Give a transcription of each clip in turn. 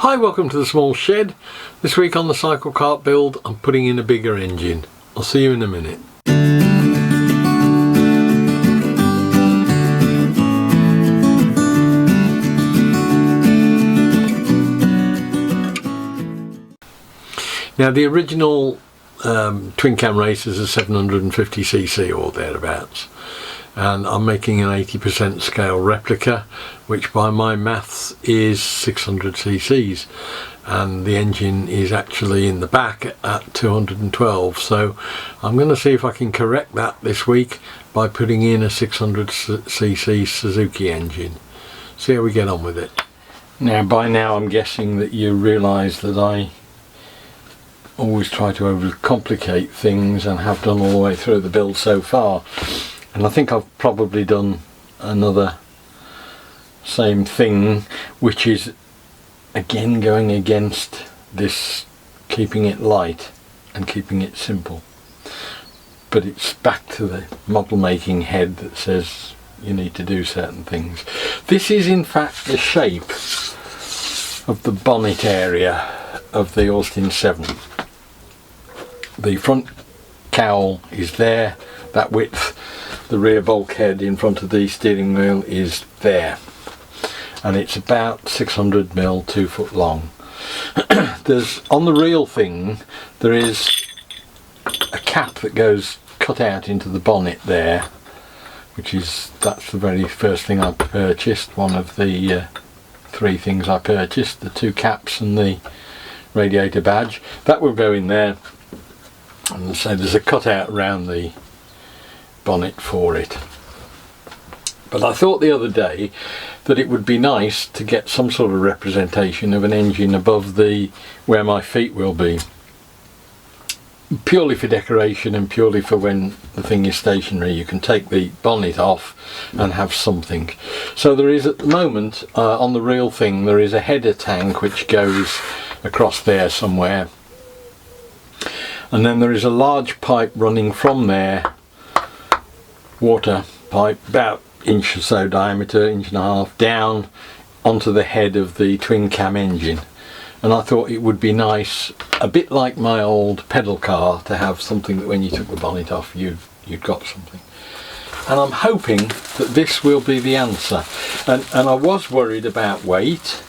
Hi, welcome to the small shed. This week on the Cyclekart build, I'm putting in a bigger engine. I'll see you in a minute. Now the original twin cam race is a 750cc or thereabouts, and I'm making an 80% scale replica, which by my maths is 600 cc's, and the engine is actually in the back at 212. So I'm going to see if I can correct that this week by putting in a 600cc Suzuki engine. See how we get on with it. Now by now I'm guessing that you realise that I always try to overcomplicate things, and have done all the way through the build so far. And I think I've probably done another same thing, which is again going against this keeping it light and keeping it simple. But it's back to the model making head that says you need to do certain things. This is in fact the shape of the bonnet area of the Austin 7. The front cowl is there, that width. The rear bulkhead in front of the steering wheel is there, and it's about 600mm, 2 foot long. There's, on the real thing, there is a cap that goes cut out into the bonnet there, that's the very first thing I purchased, one of the 3 things I purchased, the 2 caps and the radiator badge. That will go in there, and so there's a cutout around the bonnet for it. But I thought the other day that it would be nice to get some sort of representation of an engine above where my feet will be, purely for decoration and purely for when the thing is stationary. You can take the bonnet off and have something. So there is at the moment on the real thing there is a header tank which goes across there somewhere, and then there is a large pipe running from there, water pipe, about inch or so diameter, inch and a half, down onto the head of the twin cam engine. And I thought it would be nice, a bit like my old pedal car, to have something that when you took the bonnet off you'd got something. And I'm hoping that this will be the answer. And I was worried about weight,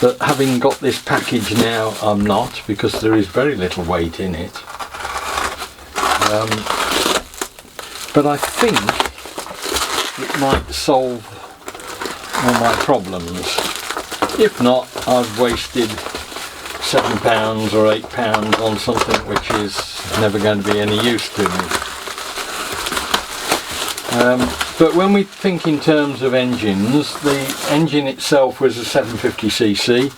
but having got this package now I'm not, because there is very little weight in it. But I think it might solve all my problems. If not, I've wasted £7 or £8 on something which is never going to be any use to me. But when we think in terms of engines, the engine itself was a 750cc.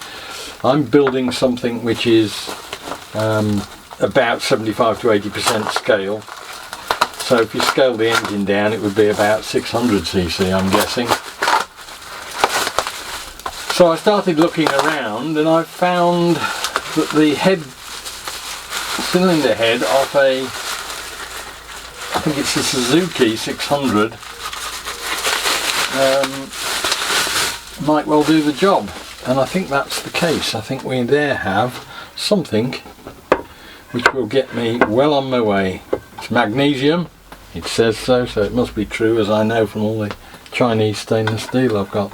I'm building something which is about 75 to 80% scale. So if you scale the engine down, it would be about 600cc, I'm guessing. So I started looking around, and I found that the cylinder head of I think it's a Suzuki 600, might well do the job. And I think that's the case. I think we there have something which will get me well on my way. It's magnesium, it says so it must be true, as I know from all the Chinese stainless steel I've got.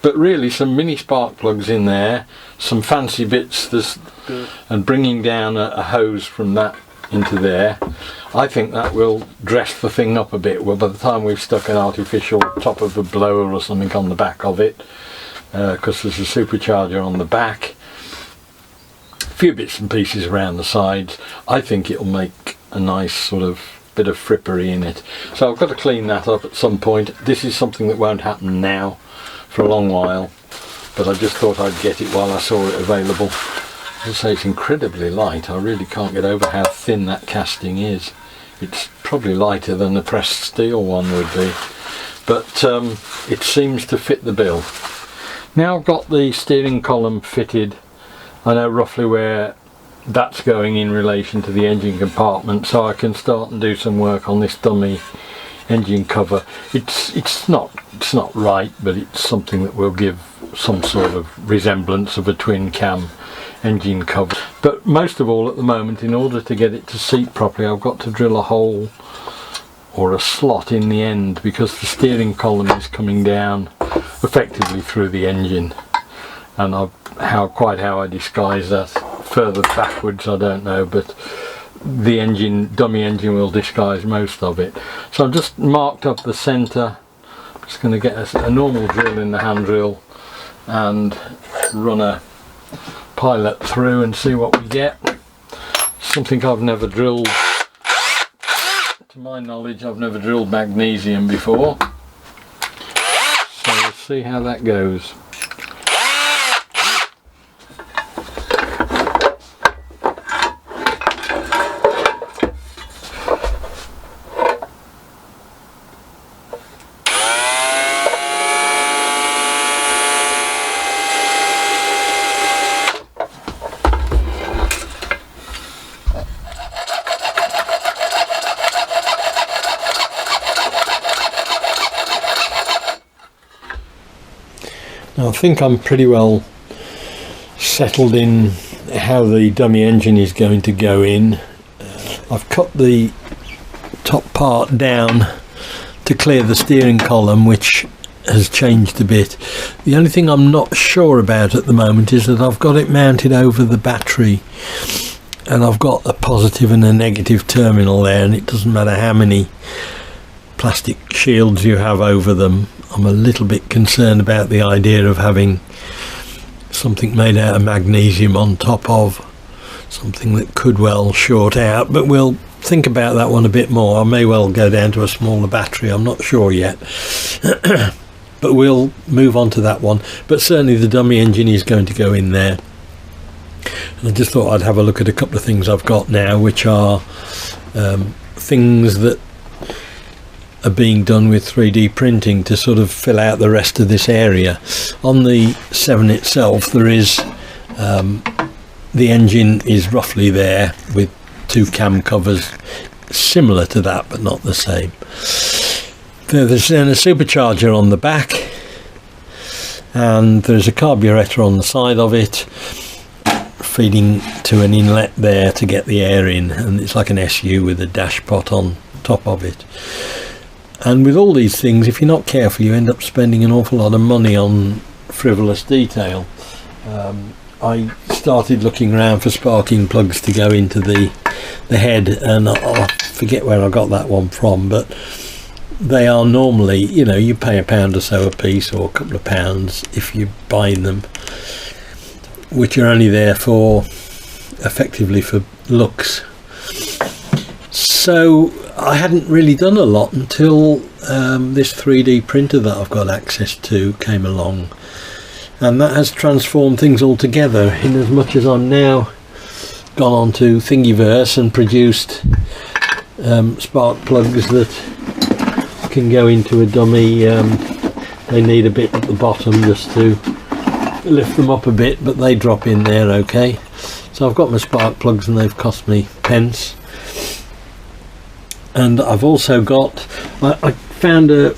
But really some mini spark plugs in there, some fancy bits, and bringing down a hose from that into there. I think that will dress the thing up a bit. Well, by the time we've stuck an artificial top of a blower or something on the back of it, because there's a supercharger on the back, a few bits and pieces around the sides, I think it'll make a nice sort of bit of frippery in it. So I've got to clean that up at some point. This is something that won't happen now for a long while, but I just thought I'd get it while I saw it available. As I say, it's incredibly light. I really can't get over how thin that casting is. It's probably lighter than the pressed steel one would be, but it seems to fit the bill. Now I've got the steering column fitted, I know roughly where that's going in relation to the engine compartment, so I can start and do some work on this dummy engine cover. It's not right, but it's something that will give some sort of resemblance of a twin cam engine cover. But most of all at the moment, in order to get it to seat properly, I've got to drill a hole or a slot in the end, because the steering column is coming down effectively through the engine, and quite how I disguise that further backwards I don't know, but the dummy engine will disguise most of it. So I've just marked up the centre. I'm just going to get a normal drill in the hand drill and run a pilot through and see what we get. Something I've never drilled. To my knowledge, I've never drilled magnesium before, so we'll see how that goes. Now I think I'm pretty well settled in how the dummy engine is going to go in. I've cut the top part down to clear the steering column, which has changed a bit. The only thing I'm not sure about at the moment is that I've got it mounted over the battery, and I've got a positive and a negative terminal there, and it doesn't matter how many plastic shields you have over them. I'm a little bit concerned about the idea of having something made out of magnesium on top of something that could well short out, but we'll think about that one a bit more. I may well go down to a smaller battery, I'm not sure yet. But we'll move on to that one. But certainly the dummy engine is going to go in there. And I just thought I'd have a look at a couple of things I've got now, which are things that are being done with 3D printing to sort of fill out the rest of this area. On the 7 itself, there is the engine is roughly there with 2 cam covers similar to that but not the same. There's then a supercharger on the back, and there's a carburetor on the side of it feeding to an inlet there to get the air in, and it's like an SU with a dash pot on top of it. And with all these things, if you're not careful, you end up spending an awful lot of money on frivolous detail. I started looking around for sparking plugs to go into the head, and I forget where I got that one from, but they are normally, you pay £1 or so a piece, or a couple of pounds if you're buying them, which are only there for effectively for looks. So I hadn't really done a lot until this 3D printer that I've got access to came along, and that has transformed things altogether, in as much as I'm now gone on to Thingiverse and produced spark plugs that can go into a dummy. They need a bit at the bottom just to lift them up a bit, but they drop in there okay. So I've got my spark plugs, and they've cost me pence. And I've also got, I found a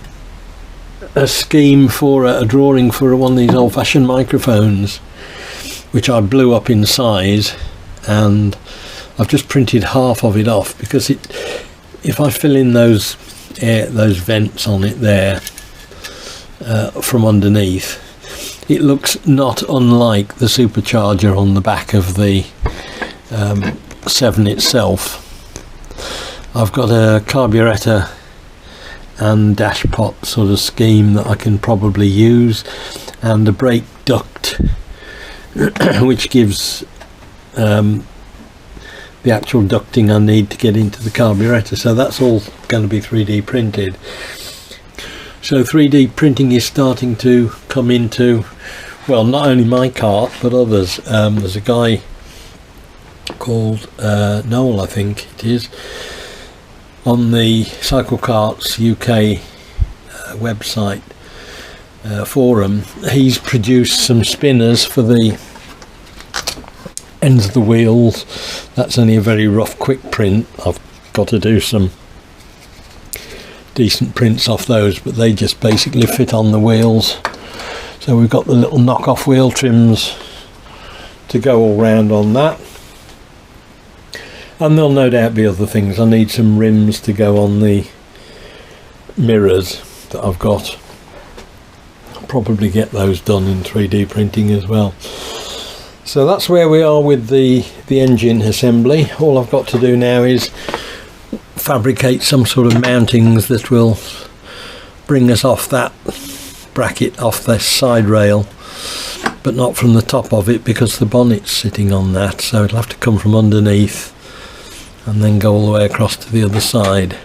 scheme for a drawing for one of these old-fashioned microphones, which I blew up in size, and I've just printed half of it off, because if I fill in those vents on it there from underneath, it looks not unlike the supercharger on the back of the 7 itself. I've got a carburetor and dash pot sort of scheme that I can probably use, and a brake duct which gives the actual ducting I need to get into the carburetor. So that's all going to be 3D printed. So 3D printing is starting to come into, well, not only my cart but others. There's a guy called Noel, I think it is, on the Cyclekart's UK website forum. He's produced some spinners for the ends of the wheels. That's only a very rough quick print. I've got to do some decent prints off those, but they just basically fit on the wheels. So we've got the little knockoff wheel trims to go all round on that, and there'll no doubt be other things. I need some rims to go on the mirrors that I've got. I'll probably get those done in 3D printing as well. So that's where we are with the engine assembly. All I've got to do now is fabricate some sort of mountings that will bring us off that bracket, off this side rail, but not from the top of it because the bonnet's sitting on that, so it'll have to come from underneath and then go all the way across to the other side.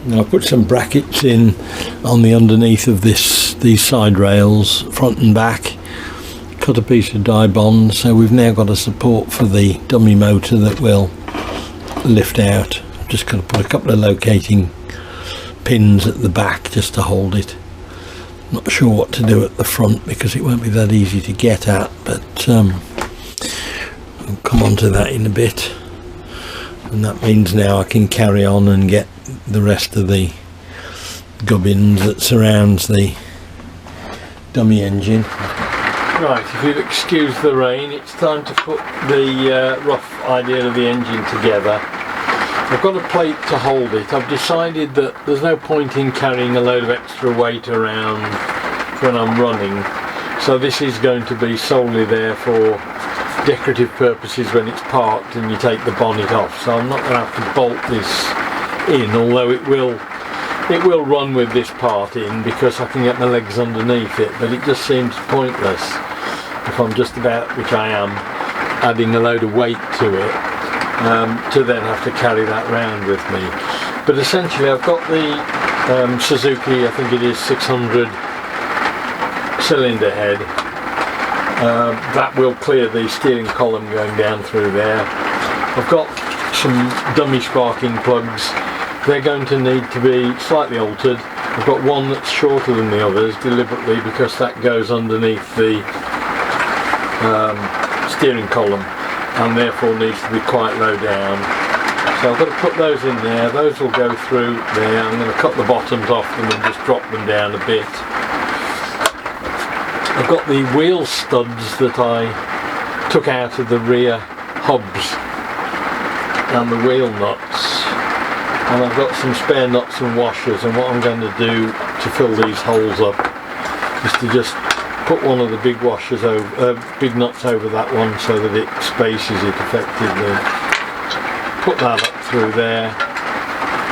Now I've put some brackets in on the underneath of these side rails, front and back, cut a piece of die bond, so we've now got a support for the dummy motor that will lift out. I'm just going to put a couple of locating pins at the back just to hold it. Not sure what to do at the front because it won't be that easy to get at, but I'll come on to that in a bit. And that means now I can carry on and get the rest of the gubbins that surrounds the dummy engine. Right, if you'll excuse the rain, it's time to put the rough idea of the engine together. I've got a plate to hold it. I've decided that there's no point in carrying a load of extra weight around when I'm running, so this is going to be solely there for decorative purposes when it's parked and you take the bonnet off. So I'm not going to have to bolt this in, although it will run with this part in because I can get my legs underneath it, but it just seems pointless if I'm just about, which I am, adding a load of weight to it, to then have to carry that round with me. But essentially I've got the Suzuki, I think it is 600 cylinder head. That will clear the steering column going down through there. I've got some dummy sparking plugs. They're going to need to be slightly altered. I've got one that's shorter than the others deliberately because that goes underneath the steering column and therefore needs to be quite low down. So I've got to put those in there. Those will go through there. I'm going to cut the bottoms off them and just drop them down a bit. I've got the wheel studs that I took out of the rear hubs and the wheel nuts, and I've got some spare nuts and washers, and what I'm going to do to fill these holes up is to just put one of the big washers over, big nuts over that one so that it spaces it effectively. Put that up through there,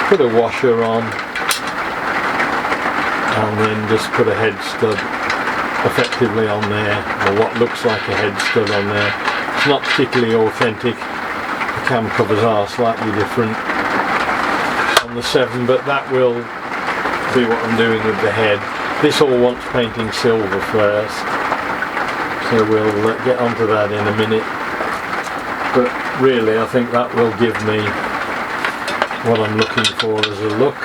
put a washer on, and then just put a head stud effectively on there, or what looks like a head stud on there. It's not particularly authentic. The cam covers are slightly different on the 7, but that will be what I'm doing with the head. This all wants painting silver first, so we'll get onto that in a minute. But really I think that will give me what I'm looking for as a look.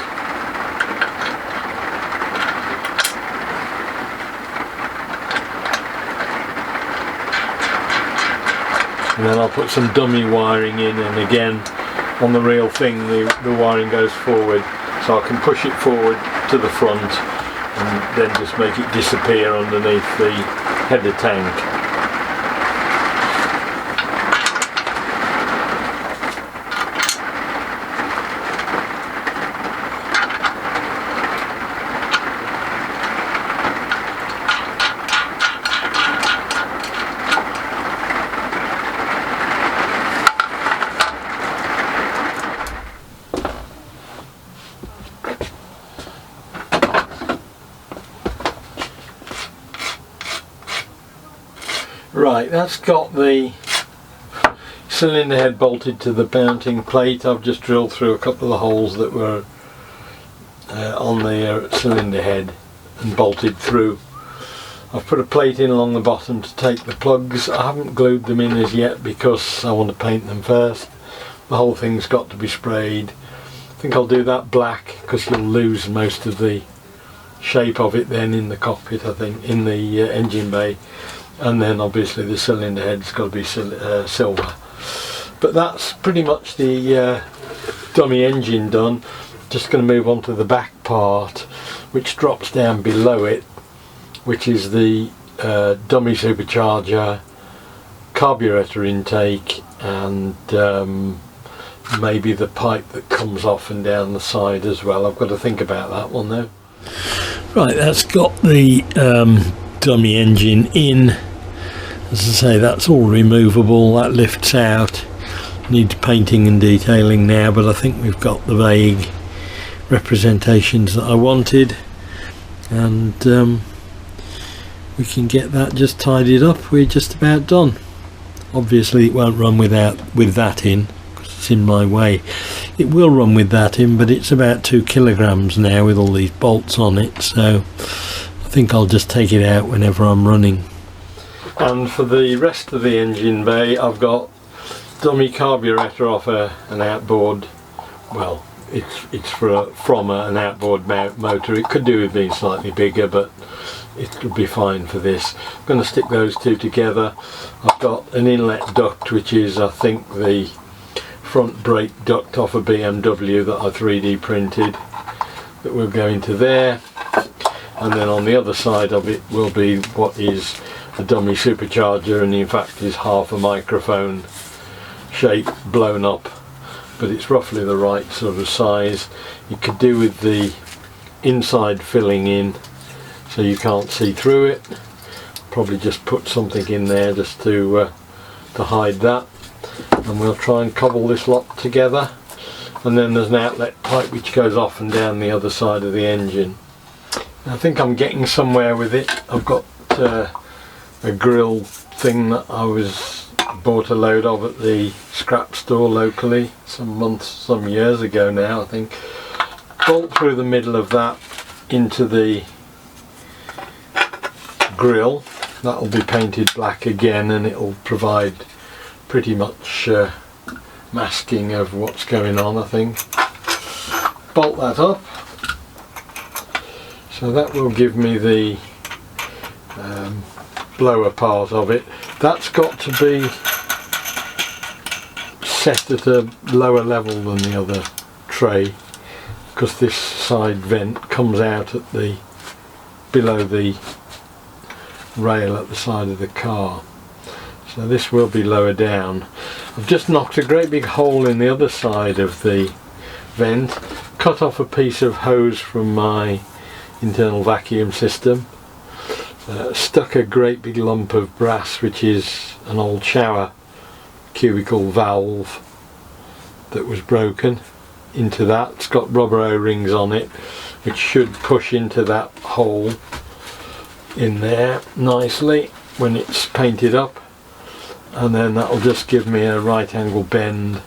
And then I'll put some dummy wiring in, and again on the real thing the wiring goes forward, so I can push it forward to the front and then just make it disappear underneath the header tank. Right, that's got the cylinder head bolted to the mounting plate. I've just drilled through a couple of the holes that were on the cylinder head and bolted through. I've put a plate in along the bottom to take the plugs. I haven't glued them in as yet because I want to paint them first. The whole thing's got to be sprayed. I think I'll do that black because you'll lose most of the shape of it then in the cockpit, I think, in the engine bay. And then obviously the cylinder head's got to be silver. But that's pretty much the dummy engine done. just going to move on to the back part, which drops down below it, which is the dummy supercharger, carburetor intake, and maybe the pipe that comes off and down the side as well. I've got to think about that one though. Right, that's got the dummy engine in. As I say, that's all removable, that lifts out. Needs painting and detailing now, but I think we've got the vague representations that I wanted, and we can get that just tidied up. We're just about done. Obviously it won't run with that in, because it's in my way. It will run with that in, but it's about 2 kilograms now with all these bolts on it, so I think I'll just take it out whenever I'm running. And for the rest of the engine bay, I've got dummy carburetor off an outboard. Well, it's from an outboard motor. It could do with being slightly bigger, but it would be fine for this. I'm going to stick those two together. I've got an inlet duct, which is, I think, the front brake duct off a BMW that I 3D printed, that will go into there. And then on the other side of it will be what is a dummy supercharger, and in fact is half a microphone shape blown up, but it's roughly the right sort of size. You could do with the inside filling in so you can't see through it. Probably just put something in there just to hide that, and we'll try and cobble this lot together. And then there's an outlet pipe which goes off and down the other side of the engine. I think I'm getting somewhere with it. I've got a grill thing that I bought a load of at the scrap store locally some years ago now, I think. Bolt through the middle of that into the grill. That'll be painted black again, and it'll provide pretty much masking of what's going on, I think. Bolt that up. So that will give me the blower part of it. That's got to be set at a lower level than the other tray, because this side vent comes out at below the rail at the side of the car. So this will be lower down. I've just knocked a great big hole in the other side of the vent, cut off a piece of hose from my internal vacuum system, stuck a great big lump of brass, which is an old shower cubicle valve that was broken, into that. It's got rubber O-rings on it which should push into that hole in there nicely when it's painted up, and then that'll just give me a right angle bend.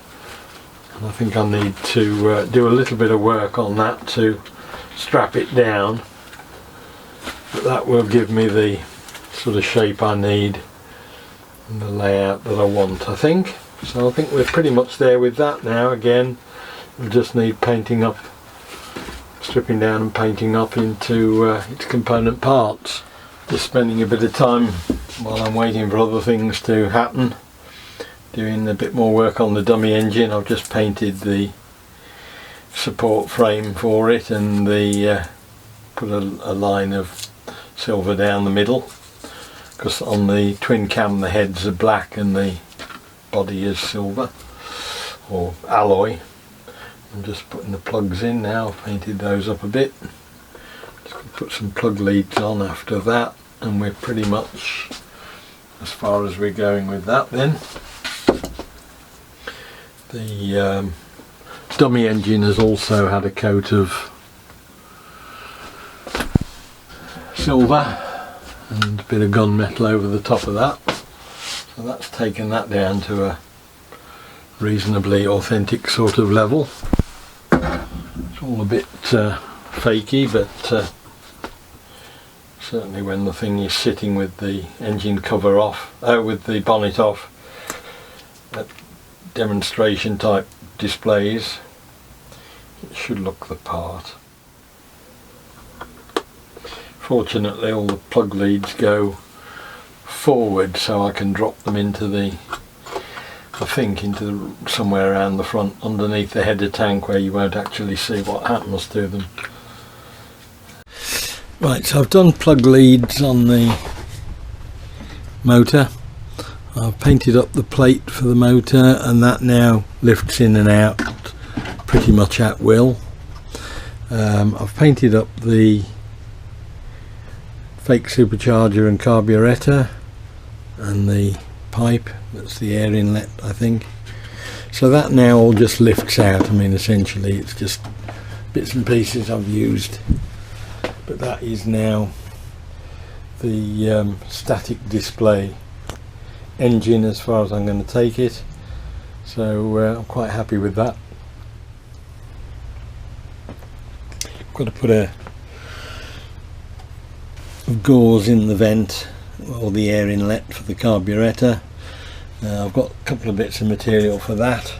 And I think I need to do a little bit of work on that to strap it down, but that will give me the sort of shape I need and the layout that I want, I think. So I think we're pretty much there with that now. Again, we'll just need painting up, stripping down and painting up into its component parts. Just spending a bit of time while I'm waiting for other things to happen, doing a bit more work on the dummy engine. I've just painted the support frame for it, and put a line of silver down the middle, because on the twin cam the heads are black and the body is silver or alloy. I'm just putting the plugs in now. I've painted those up a bit. Just going to put some plug leads on after that, and we're pretty much as far as we're going with that then. The dummy engine has also had a coat of silver and a bit of gunmetal over the top of that, so that's taken that down to a reasonably authentic sort of level. It's all a bit fakey, but certainly when the thing is sitting with the engine cover off, with the bonnet off, at demonstration type displays, it should look the part. Fortunately all the plug leads go forward, so I can drop them into the I think into somewhere around the front, underneath the header tank, where you won't actually see what happens to them. Right, so I've done plug leads on the motor. I've painted up the plate for the motor, and that now lifts in and out pretty much at will. I've painted up the fake supercharger and carburettor and the pipe, that's the air inlet, I think. So that now all just lifts out. I mean, essentially it's just bits and pieces I've used, but that is now the static display engine as far as I'm going to take it. So I'm quite happy with that. Got to put a gauze in the vent or the air inlet for the carburettor. I've got a couple of bits of material for that,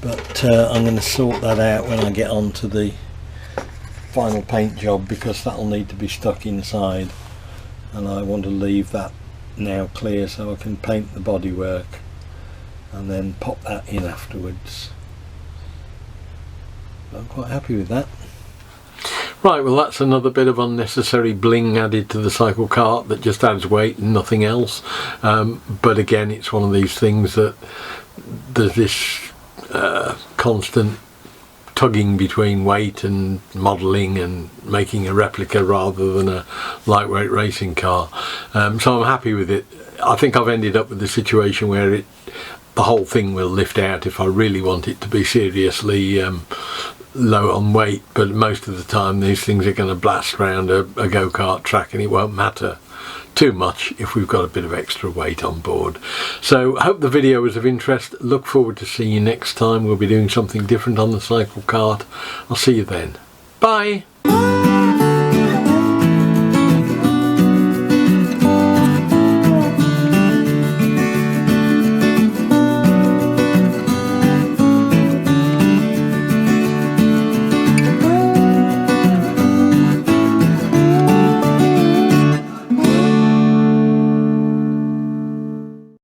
but I'm going to sort that out when I get on to the final paint job, because that'll need to be stuck inside, and I want to leave that now clear so I can paint the bodywork and then pop that in afterwards. I'm quite happy with that. Right, well, that's another bit of unnecessary bling added to the Cyclekart that just adds weight and nothing else. But again, it's one of these things that there's this constant tugging between weight and modelling and making a replica rather than a lightweight racing car. So I'm happy with it. I think I've ended up with the situation where the whole thing will lift out if I really want it to be seriously low on weight, but most of the time these things are going to blast around a go-kart track, and it won't matter too much if we've got a bit of extra weight on board. So I hope the video was of interest. Look forward to seeing you next time. We'll be doing something different on the Cyclekart. I'll see you then. Bye.